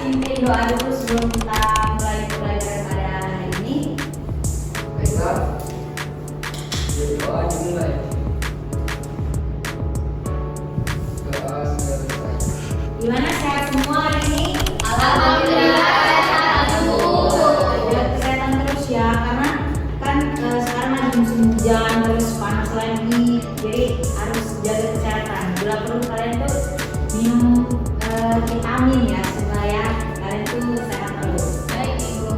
pimpin doa dulu sebelum kita mulai pelajaran pada hari ini. Baiklah, doa dimulai. Doa sudah selesai. Gimana, sehat semua hari ini? Alhamdulillah, sehat, Bu. Jaga kesehatan terus ya, karena kan sekarang lagi musim hujan terus panas lagi, jadi harus jaga kesehatan. Bila perlu kalian tuh minum vitamin ya supaya kalian tuh sehat terus. Baik, Ibu.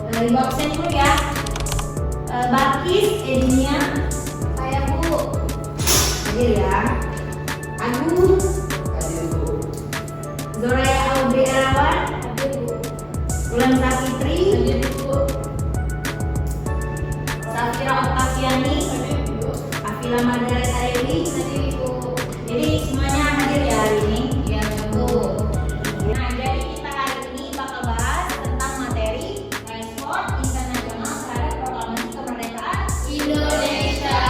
Dari boxnya dulu ya. Bakis, Edinia, Saya, Bu. hadir ya. Agung, Hadir, Bu. Zoraya Audrey Erawan, Hadir, Bu. Ulan Sapitri, Hadir, Bu. Safira Oktaviani, Hadir, Bu. Afila Margaret Adewi. Hadir, Bu. Jadi semuanya hadir ya hari ini. Iya, Bu. Nah, jadi kita hari ini bakal bahas tentang materi respon internasional terhadap proklamasi kemerdekaan. Indonesia.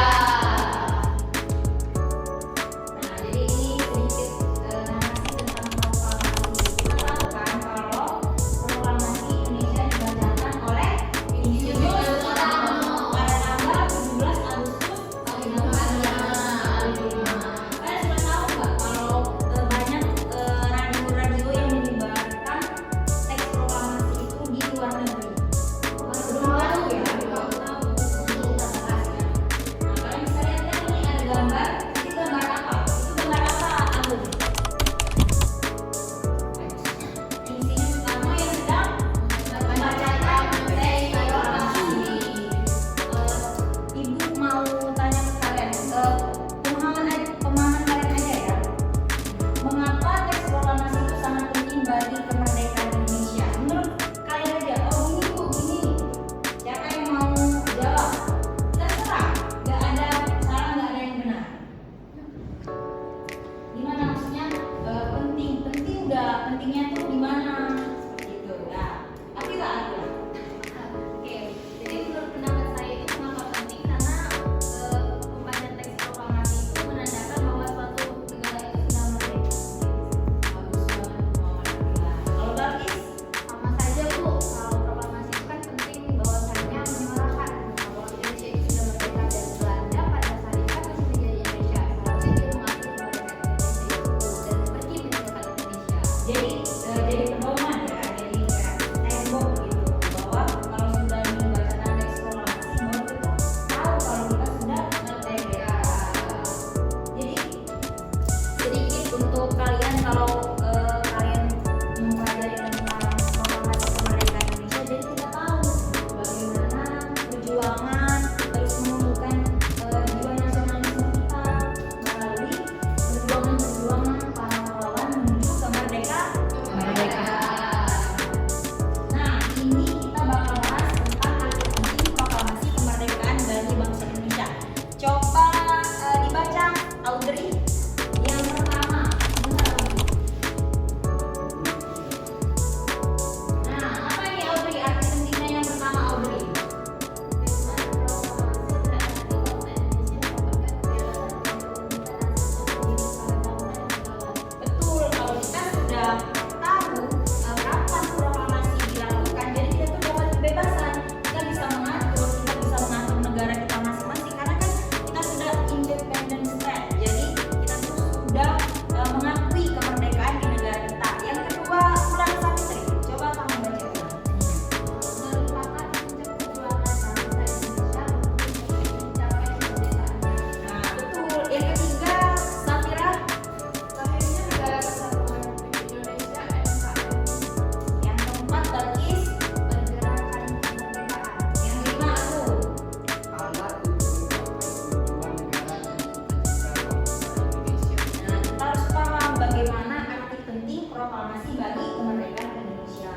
Nah, jadi ini sedikit narasi tentang proklamasi. Kita tahu kan kalau proklamasi Indonesia dibacakan oleh Insinyur Soekarno pada tanggal 17 Agustus tahun 1945. Kalian sudah tahu nggak kalau banyak radio-radio yang menyebarkan teks proklamasi itu di luar negeri? Belum tahu ya? Belum tahu. Nanti kita bahas ya. Nah, kalian bisa lihat kan ini ada gambar. Ini gambar apa? Itu gambar apa, Agung? Insinyur Soekarno yang sedang membacakan teks proklamasi. Ibu mau tanya ke kalian, pemahaman kalian aja ya. Mengapa teks proklamasi itu sangat penting bagi kemerdekaan Indonesia? Menurut kalian aja, oh gini Bu, gini. Siapa yang mau jawab? Terserah, nggak ada salah, nggak ada yang benar. Gimana maksudnya penting? Penting udah, pentingnya tuh di mana? Seperti itu. Nah, tapi lah ada. Oke, jadi menurut pendapat saya itu mengapa penting karena pembacaan teks proklamasi itu menandakan bahwa suatu negara itu sudah merdeka. Bagus banget, Alhamdulillah. Kalau Balkis? Sama saja, Bu. Kalau proklamasi itu kan penting bahwasannya menyuarakan bahwa Indonesia itu sudah merdeka dari Belanda pada saat itu kan masih menjadi Indonesia. Seharusnya dia mengakui kemerdekaan Indonesia itu dan pergi meninggalkan Indonesia. Jadi pedoman ya, jadi kayak tembok gitu bahwa kalau sudah membacakan teks proklamasi baru kita tahu kalau kita sudah merdeka. Jadi sedikit untuk kalian kalau kalian mempelajari tentang proklamasi kemerdekaan Indonesia, jadi kita tahu bagaimana perjuangan terus menumbuhkan jiwa nasionalisme kita melalui perjuangan para pahlawan menuju kemerdekaan. Nah, ini kita bakal bahas tentang arti penting proklamasi kemerdekaan bagi bangsa Indonesia. Coba dibaca, Audrey. Yang pertama, benar, Audrey. Nah, apa ini Audrey? Arti pentingnya yang pertama, Audrey. Betul, kalau kita sudah tahu kapan proklamasi dilakukan, jadi kita tuh dapat kebebasan. Kita bisa mengatur negara kita masing-masing karena kan kita sudah independent state. Jadi kita tuh sudah mengakui kemerdekaan di negara kita. Yang kedua, Ulan Sapitri. Coba kamu baca. Merupakan puncak perjuangan bangsa Indonesia untuk mencapai kemerdekaannya. Nah, betul. Yang ketiga, Safira. Lahirnya Negara Kesatuan Republik Indonesia NKRI. Yang keempat, Balkis. Pergerakan kemerdekaan. Yang lima, aku. Alat untuk mencapai tujuan negara dan cita-cita bangsa Indonesia. Nah, kita harus paham bagaimana arti penting proklamasi bagi kemerdekaan Indonesia.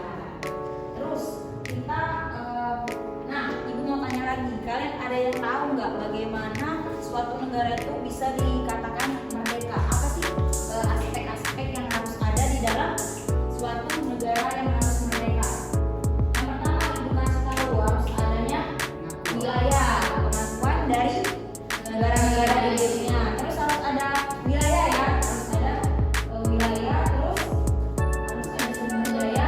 Terus kita, nah, Ibu mau tanya lagi, kalian ada yang tahu nggak bagaimana suatu negara itu bisa dikatakan merdeka? Apa sih aspek-aspek yang harus ada di dalam suatu negara yang harus merdeka? Yang pertama, Ibu kasih tahu harus adanya wilayah pengakuan dari negara-negara di dunia. Terus harus ada wilayah ya, harus ada wilayah, terus harus ada sumber daya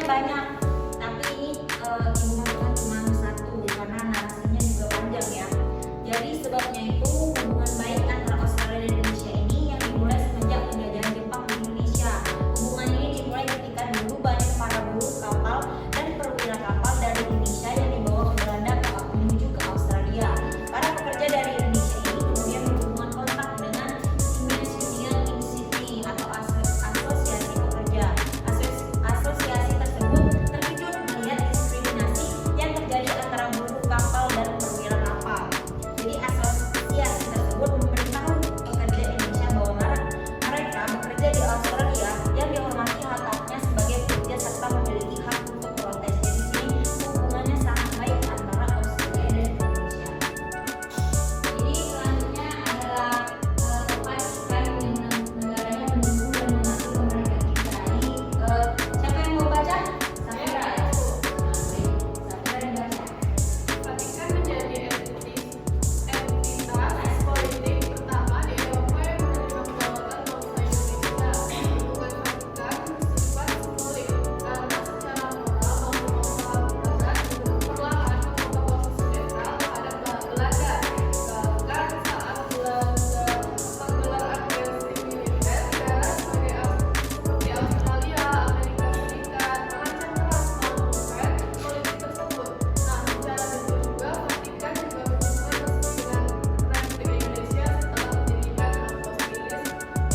banyak, tapi ini Ibu masukkan cuma satu karena narasinya juga panjang ya. Jadi sebabnya itu hubungan baik antara Australia dan Indonesia ini yang dimulai semenjak penjajahan Jepang di Indonesia. Hubungan ini dimulai ketika dulu banyak para buruh kapal dan perwira kapal dari Indonesia yang dibawa ke Belanda menuju ke Australia. Para pekerja dari Indonesia ini kemudian berhubungan kontak dengan Siemens Union Institute atau asosiasi pekerja. Asosiasi tersebut terkejut melihat diskriminasi yang terjadi antara buruh kapal dan perwira kapal. Jadi asosiasi tersebut memberitahu pekerja Indonesia bahwa mereka bekerja di Australia yang dihormati hak-haknya sebagai pekerja serta memiliki hak untuk protes. Jadi sini hubungannya sangat baik antara Australia dan Indonesia. Jadi selanjutnya adalah kepastikan negaranya mendukung dan mengatur kemerdekaan kita. Ini siapa yang mau baca? Safira ya? Safira yang baca. Vatikan menjadi entitas politik pertama di Eropa yang menerima kedaulatan bangsa Indonesia. Hubungan Vatikan bersifat simbolik karena secara moral bangsa Barat perlahan membuka posisi netral terhadap Belanda. Bahkan saat Belanda menggelar agresi militer, negara seperti Australia, Amerika Serikat mengancam keras manuver politik tersebut. Nah, secara detail juga Vatikan juga berhubungan resmi dengan Republik Indonesia setelah mendirikan Apostolis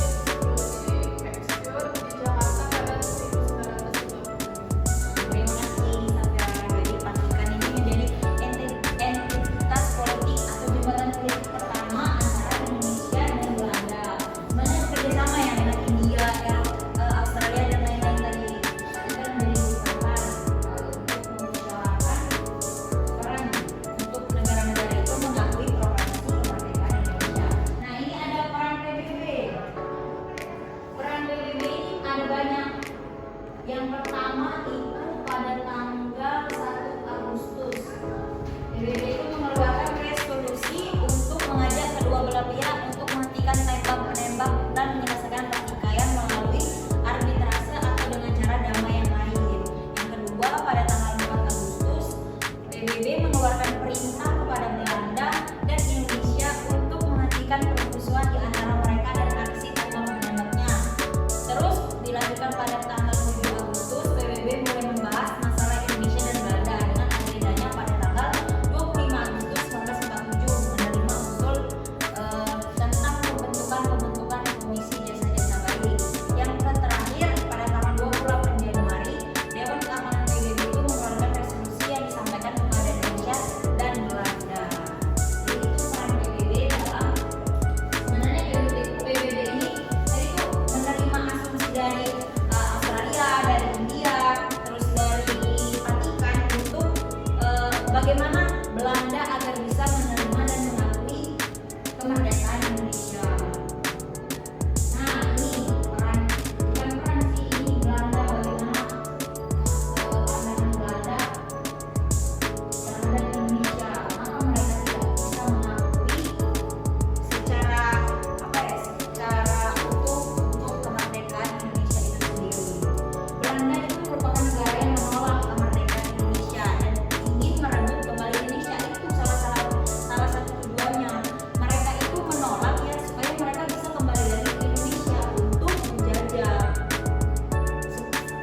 Institusi Excelsior di Jakarta pada 1920. Terima kasih Safira. Jadi Vatikan ini menjadi entitas politik atau jembatan politik pertama antara Indonesia dan Belanda. Sebenarnya kerjasama ya dengan India, Australia dan lain-lain tadi. Kita menjadi jembatan untuk membicarakan peran untuk negara-negara itu mengakui proklamasi kemerdekaan Indonesia. Nah ini ada peran PBB. Peran PBB ini ada banyak. Yang pertama itu pada tanggal 1 Agustus. PBB itu mengeluarkan resolusi untuk mengajak kedua belah pihak untuk menghentikan tembak-menembak dan menyelesaikan pertikaian melalui arbitrase atau dengan cara damai yang lain. Yang kedua, pada tanggal 4 Agustus, PBB mengeluarkan perintah kepada Belanda dan Indonesia untuk menghentikan permusuhan di antara mereka dan aksi tembak-menembaknya. Terus dilanjutkan pada tanggal 7 Agustus, PBB mulai membahas masalah Indonesia dan Belanda dengan agendanya pada tanggal 25 Agustus 1947 menerima usul tentang pembentukan komisi jasa-jasa baik. Yang terakhir pada tanggal 28 Januari, Dewan Keamanan PBB itu mengeluarkan resolusi yang disampaikan kepada Indonesia dan Belanda. Jadi itu peran PBB dalam sebenarnya PBB ini tadi tuh menerima asumsi dari Australia, dari India, terus dari Vatikan untuk bagaimana Belanda agar bisa menerima dan mengakui kemerdekaan Indonesia. Nah ini peran, bukan peran sih, ini Belanda bagaimana pandangan Belanda terhadap Indonesia. Maka mereka tidak bisa mengakui secara secara utuh untuk kemerdekaan Indonesia itu sendiri. Belanda itu merupakan negara yang menolak kemerdekaan Indonesia dan ingin merebut kembali Indonesia. Itu salah satu tujuannya. Mereka itu menolak ya supaya mereka bisa kembali lagi ke Indonesia untuk menjajah.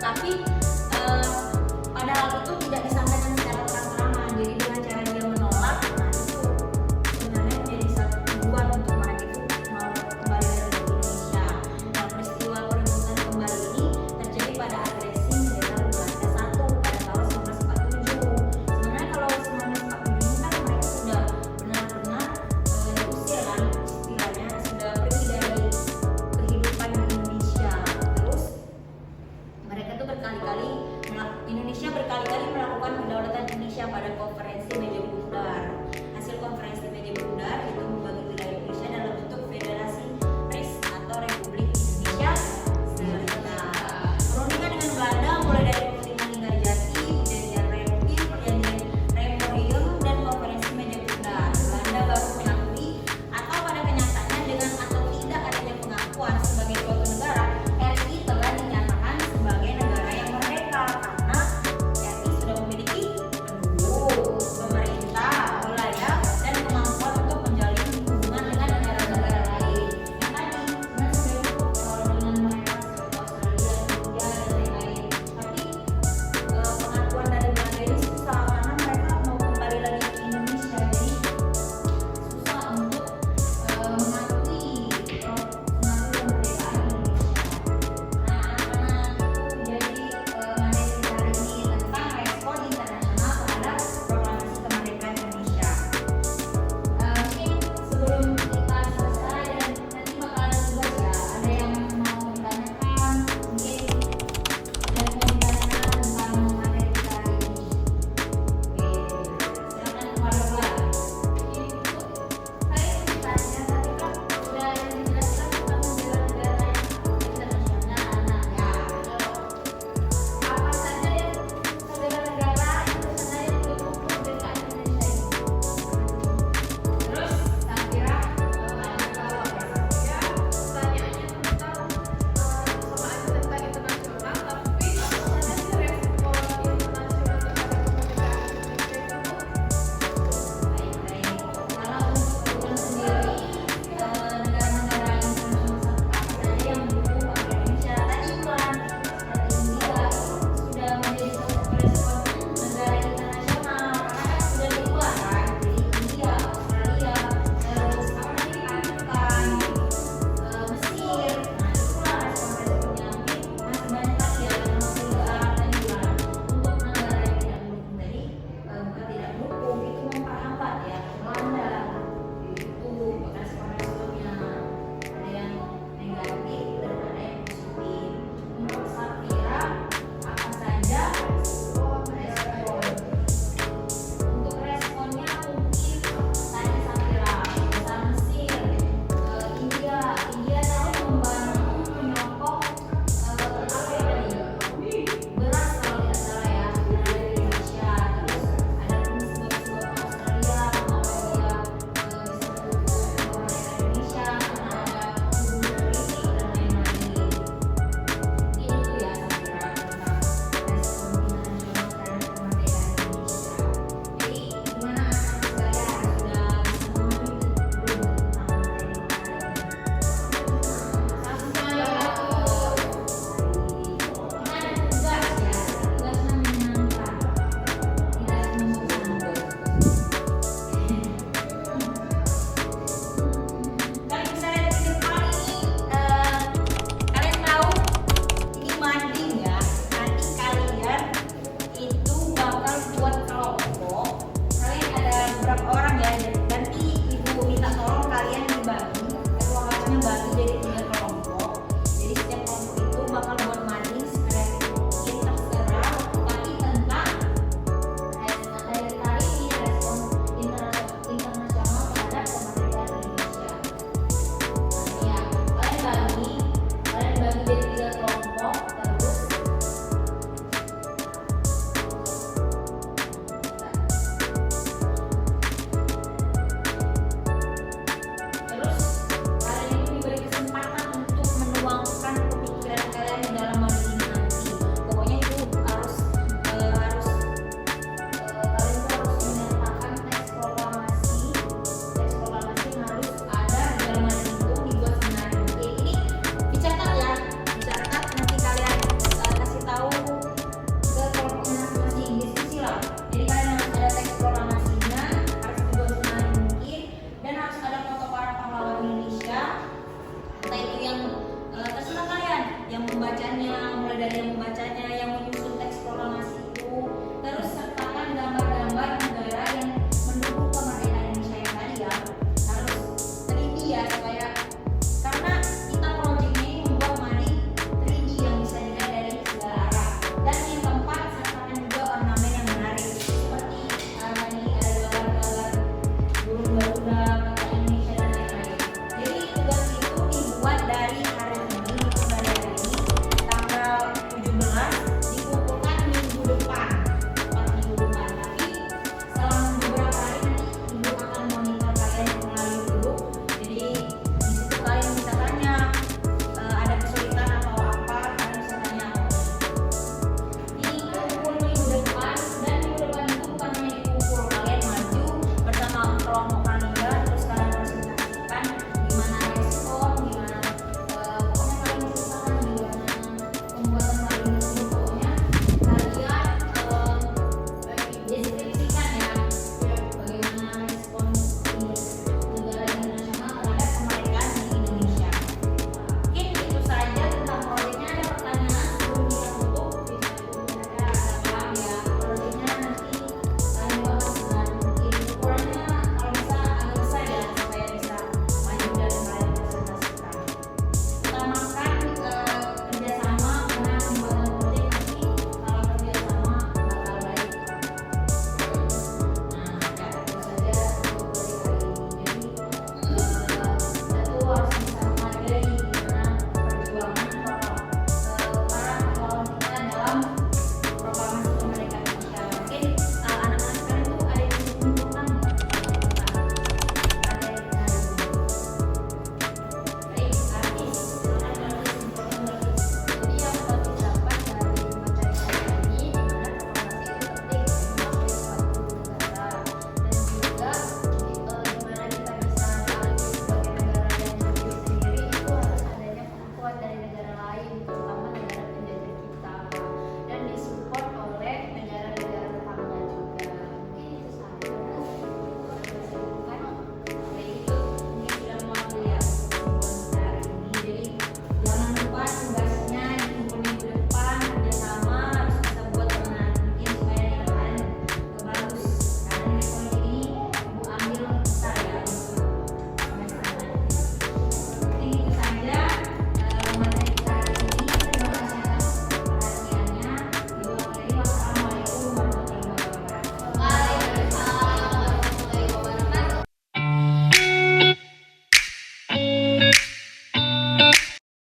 Tapi padahal itu tidak disampaikan secara terang-terangan. Jadi dengan cara dia menolak, nah itu sebenarnya menjadi satu tujuan untuk mereka itu mau kembali lagi ke Indonesia. Nah peristiwa perebutan kembali ini terjadi pada agresi militer Belanda 1 pada tahun 1947. Sebenarnya kalau 1947 ini kan mereka sudah benar-benar diusir kan istilahnya, sudah pergi dari kehidupan di Indonesia. Terus mereka tuh Indonesia berkali-kali melakukan kedaulatan Indonesia pada